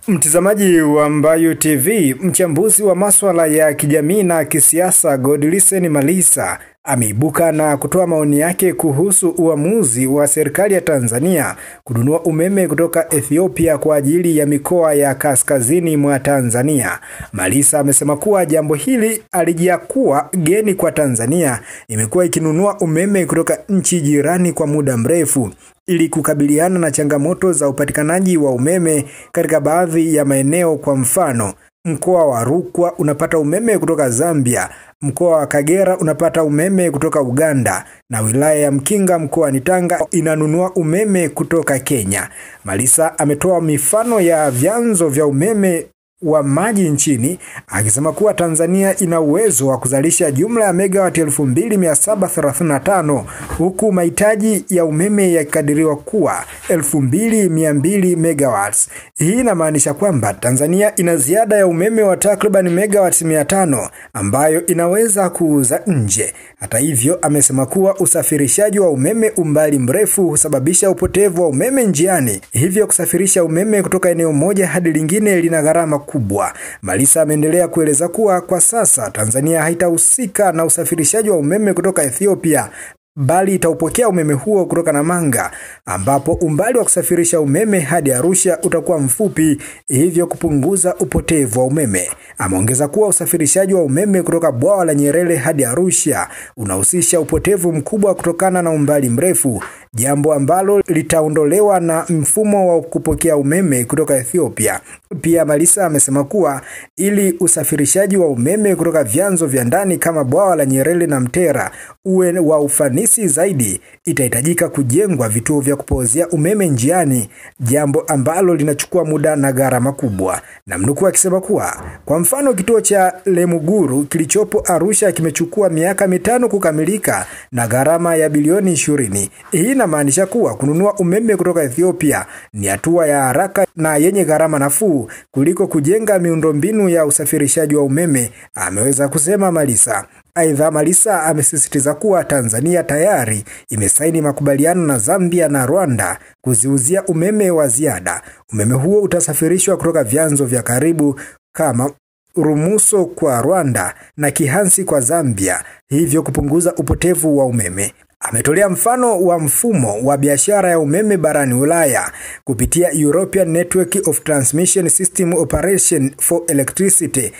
Mtazamaji wa Mbayu TV, mchambuzi wa masuala ya kijamii na kisiasa Godlisten Malisa ameibuka na kutoa maoni yake kuhusu uamuzi wa serikali ya Tanzania kununua umeme kutoka Ethiopia kwa ajili ya mikoa ya kaskazini mwa Tanzania. Malisa amesema kuwa jambo hili alijiakuwa geni kwa Tanzania imekuwa ikinunua umeme kutoka nchi jirani kwa muda mrefu ili kukabiliana na changamoto za upatikanaji wa umeme katika baadhi ya maeneo. Kwa mfano, mkoa wa Rukwa unapata umeme kutoka Zambia, mkoa wa Kagera unapata umeme kutoka Uganda, na wilaya ya Mkinga mkoani Tanga inanunua umeme kutoka Kenya. Malisa ametoa mifano ya vyanzo vya umeme wa maji nchini, akisema kuwa Tanzania ina uwezo wa kuzalisha jumla ya megawati 2735 huku mahitaji ya umeme yakikadiriwa kuwa 2200 megawatts. Hii inamaanisha kwamba Tanzania ina ziada ya umeme wa takriban megawatts 500 ambayo inaweza kuuza nje. Hata hivyo, amesema kuwa usafirishaji wa umeme umbali mrefu husababisha upotevu wa umeme njiani, hivyo kusafirisha umeme kutoka eneo moja hadi lingine lina gharama kubwa. Malisa ameendelea kueleza kuwa kwa sasa Tanzania haitahusika na usafirishaji wa umeme kutoka Ethiopia, bali itaupokea umeme huo kutoka Namanga, ambapo umbali wa kusafirisha umeme hadi Arusha utakuwa mfupi, hivyo kupunguza upotevu wa umeme. Ameongeza kuwa usafirishaji wa umeme kutoka bwawa la Nyerere hadi Arusha unahusisha upotevu mkubwa kutokana na umbali mrefu, jambo ambalo litaondolewa na mfumo wa kupokea umeme kutoka Ethiopia. Pia Malisa amesema kuwa ili usafirishaji wa umeme kutoka vyanzo vya ndani kama bwawa la Nyerere na Mtera uwe wa ufanisi zaidi, itahitajika kujengwa vituo vya kupozea umeme njiani, jambo ambalo linachukua muda na gharama kubwa. Na mnukuu akisema kuwa kwa mfano kituo cha Lemuguru kilichopo Arusha kimechukua miaka 5 kukamilika na gharama ya bilioni 20. Hii inamaanisha kuwa kununua umeme kutoka Ethiopia ni hatua ya haraka na yenye gharama nafuu kuliko kujenga miundombinu ya usafirishaji wa umeme, ameweza kusema Malisa. Aidha, Malisa amesisitiza kuwa Tanzania tayari imesaini makubaliano na Zambia na Rwanda kuziuzia umeme wa ziada. Umeme huo utasafirishwa kutoka vyanzo vya karibu kama Rumuso kwa Rwanda na Kihansi kwa Zambia, hivyo kupunguza upotevu wa umeme. Ametolea mfano wa mfumo wa biashara ya umeme barani Ulaya kupitia European Network of Transmission System Operation for Electricity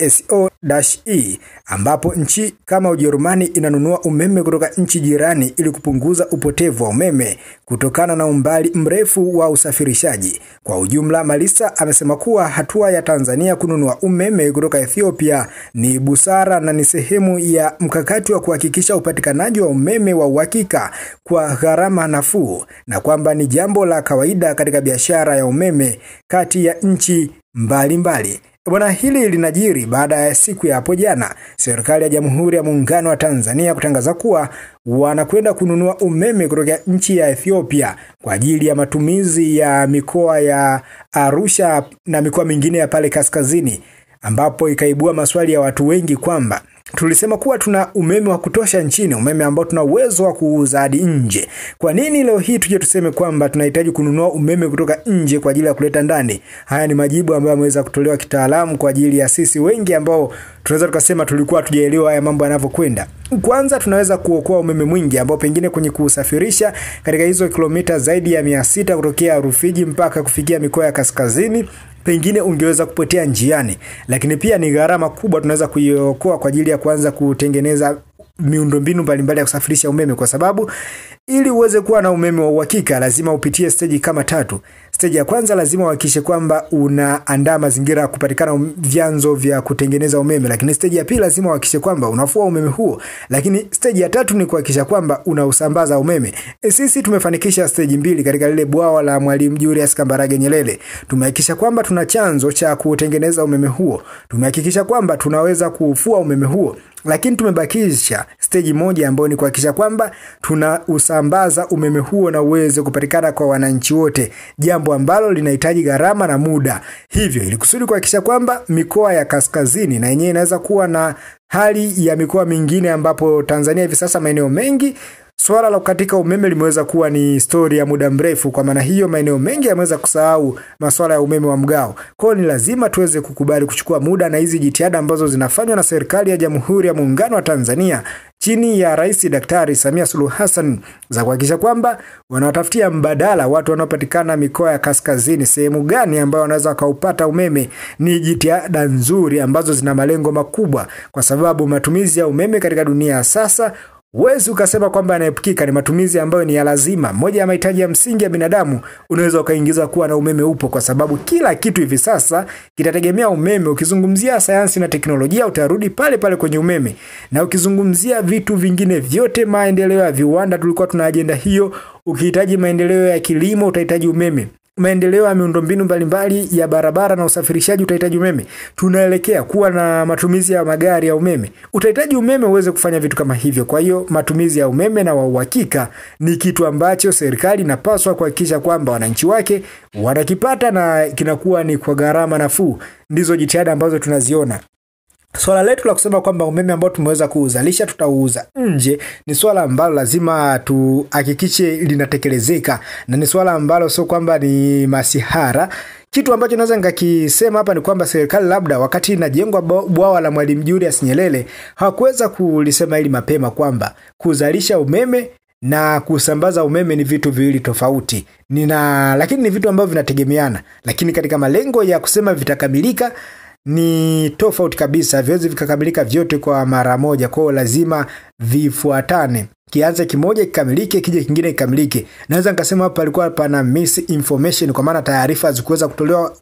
ENTSO-E, ambapo nchi kama Ujerumani inanunua umeme kutoka nchi jirani ili kupunguza upotevu wa umeme kutokana na umbali mrefu wa usafirishaji. Kwa ujumla, Malisa amesema kuwa hatua ya Tanzania kununua umeme kutoka Ethiopia ni busara na ni sehemu ya mkakati wa kuhakikisha upatikanaji wa umeme wa uhakika kwa gharama nafuu, na kwamba ni jambo la kawaida katika biashara ya umeme kati ya nchi mbalimbali. Bwana, hili linajiri baada ya siku ya hapo jana serikali ya Jamhuri ya Muungano wa Tanzania kutangaza kuwa wanakwenda kununua umeme kutoka nchi ya Ethiopia kwa ajili ya matumizi ya mikoa ya Arusha na mikoa mingine ya pale kaskazini, ambapo ikaibua maswali ya watu wengi kwamba tulisema kuwa tuna umeme wa kutosha nchini, umeme ambao tuna uwezo wa kuuza hadi nje. Kwa nini leo hii tuje tuseme kwamba tunahitaji kununua umeme kutoka nje kwa ajili ya kuleta ndani? Haya ni majibu ambayo yameweza kutolewa kitaalamu kwa ajili ya sisi wengi ambao tunaweza tukasema tulikuwa tujaelewa haya mambo yanavyokwenda. Kwanza, tunaweza kuokoa umeme mwingi ambao pengine kwenye kusafirisha katika hizo kilomita zaidi ya 600 kutokea Rufiji mpaka kufikia mikoa ya kaskazini pengine ungeweza kupotea njiani, lakini pia ni gharama kubwa tunaweza kuiokoa kwa ajili ya kuanza kutengeneza miundombinu mbalimbali ya kusafirisha umeme, kwa sababu ili uweze kuwa na umeme wa uhakika lazima upitie stage kama 3. Stage ya kwanza lazima uhakikishe kwamba unaandaa mazingira ya kupatikana vyanzo vya kutengeneza umeme, lakini stage ya pili lazima uhakikishe kwamba unafua umeme huo, lakini stage ya 3 ni kuhakikisha kwamba unausambaza umeme. Sisi tumefanikisha stage 2 katika lile bwawa la Mwalimu Julius Kambarage Nyerere. Tumehakikisha kwamba tuna chanzo cha kutengeneza umeme huo, tumehakikisha kwamba tunaweza kufua umeme huo, lakini tumebakisha stage 1 ambayo ni kuhakikisha kwamba tunausambaza umeme huo na uweze kupatikana kwa wananchi wote, jambo ambalo linahitaji gharama na muda. Hivyo ili kusudi kuhakikisha kwamba mikoa ya kaskazini na yenyewe inaweza kuwa na hali ya mikoa mingine, ambapo Tanzania hivi sasa maeneo mengi swala la kukatika umeme limeweza kuwa ni story ya muda mrefu. Kwa maana hiyo maeneo mengi yameweza kusahau masuala ya umeme wa mgao. Kwa hiyo ni lazima tuweze kukubali kuchukua muda na hizi jitihada ambazo zinafanywa na serikali ya Jamhuri ya Muungano wa Tanzania chini ya Rais Daktari Samia Suluhu Hassan za kuhakikisha kwamba wanawatafutia mbadala watu wanaopatikana mikoa ya kaskazini, sehemu gani ambayo wanaweza kaupata umeme. Ni jitihada nzuri ambazo zina malengo makubwa, kwa sababu matumizi ya umeme katika dunia sasa huwezi ukasema kwamba yanaepukika. Ni matumizi ambayo ni ya lazima. Moja ya mahitaji ya msingi ya binadamu unaweza ukaingiza kuwa na umeme upo, kwa sababu kila kitu hivi sasa kitategemea umeme. Ukizungumzia sayansi na teknolojia utarudi pale pale kwenye umeme, na ukizungumzia vitu vingine vyote, maendeleo ya viwanda, tulikuwa tuna ajenda hiyo. Ukihitaji maendeleo ya kilimo utahitaji umeme. Maendeleo ya miundombinu mbalimbali ya barabara na usafirishaji utahitaji umeme. Tunaelekea kuwa na matumizi ya magari ya umeme. Utahitaji umeme uweze kufanya vitu kama hivyo. Kwa hiyo matumizi ya umeme na wa uhakika ni kitu ambacho serikali inapaswa kuhakikisha kwamba wananchi wake wanakipata na kinakuwa ni kwa gharama nafuu. Ndizo jitihada ambazo tunaziona. Swala letu la kusema kwamba umeme ambao tumeweza kuuzalisha tutauza nje ni swala ambalo lazima tuhakikishe linatekelezeka, na ni swala ambalo sio kwamba ni masihara. Kitu ambacho naweza nikakisema hapa ni kwamba serikali labda wakati inajengwa bwawa la Mwalimu Julius Nyerere hawakuweza kulisema hili mapema, kwamba kuzalisha umeme na kusambaza umeme ni vitu viwili tofauti. Lakini ni vitu ambavyo vinategemeana, lakini katika malengo ya kusema vitakamilika ni tofauti kabisa. Viwezi vikakamilika vyote kwa mara moja, kwa lazima vifuatane. Kianze kimoja kikamilike, kije kingine kikamilike. Naweza nikasema hapa palikuwa pana misinformation, kwa maana taarifa zikuweza kutolewa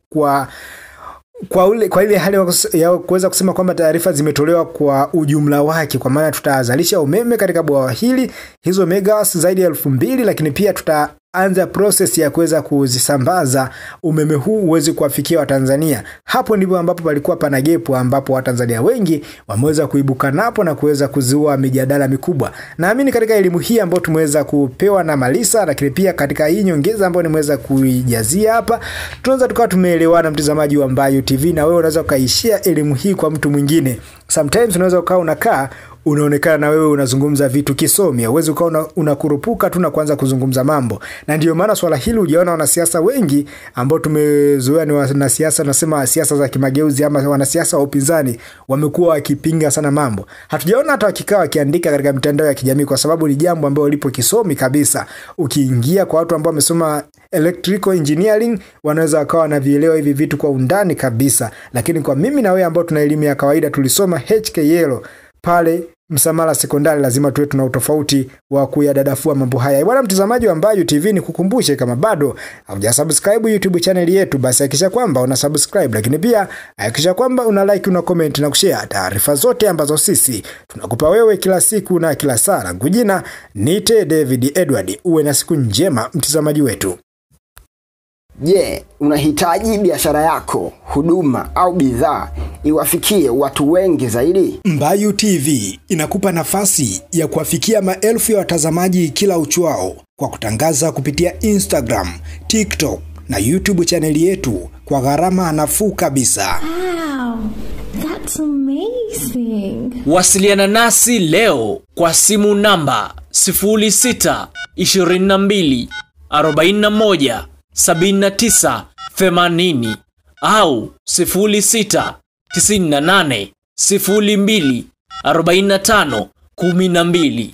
kwa ile hali ya kuweza kusema kwamba taarifa zimetolewa kwa ujumla wake, kwa maana tutazalisha umeme katika bwawa hili hizo megawatts zaidi ya 2000, lakini pia tutaanza process ya kuweza kuzisambaza umeme huu uweze kuwafikia Watanzania. Hapo ndipo ambapo palikuwa pana gepu, ambapo Watanzania wengi wameweza kuibuka napo na kuweza kuzua mijadala mikubwa. Naamini katika elimu hii ambayo tumeweza kupewa na Malisa, lakini pia katika hii nyongeza ambayo nimeweza kuijazia hapa, tunaweza tukawa tumeelewana, mtazamaji wa Mbayu TV, na wewe unaweza ukaishia elimu hii kwa mtu mwingine. Sometimes unaweza ukawa unakaa unaonekana na wewe unazungumza vitu kisomi, uweze ukawa unakurupuka tu na kuanza kuzungumza mambo. Na ndio maana swala hili ujiona wanasiasa wengi ambao tumezoea ni wanasiasa, nasema siasa za kimageuzi ama wanasiasa wa upinzani, wamekuwa wakipinga sana mambo. Hatujaona hata wakikaa wakiandika katika mitandao ya kijamii, kwa sababu ni jambo ambalo lipo kisomi kabisa. Ukiingia kwa watu ambao wamesoma electrical engineering wanaweza wakawa na vielewa hivi vitu kwa undani kabisa, lakini kwa mimi na wewe ambao tuna elimu ya kawaida tulisoma HKL pale Msamala Sekondari, lazima tuwe tuna utofauti wa kuyadadafua mambo haya. Bwana mtazamaji wa Mbayu TV, ni kukumbushe kama bado hujasubscribe YouTube channel yetu, basi hakikisha kwamba una subscribe, lakini pia hakikisha kwamba una like, una comment na kushare taarifa zote ambazo sisi tunakupa wewe kila siku na kila saa. Langu jina niite David Edward. Uwe na siku njema mtazamaji wetu. Unahitaji biashara yako, huduma au bidhaa iwafikie watu wengi zaidi? Mbayu TV inakupa nafasi ya kuwafikia maelfu ya watazamaji kila uchwao kwa kutangaza kupitia Instagram, TikTok na YouTube chaneli yetu kwa gharama nafuu kabisa. Wow, that's amazing. Wasiliana nasi leo kwa simu namba 0622 41 79 80 au 06 98 02 45 12.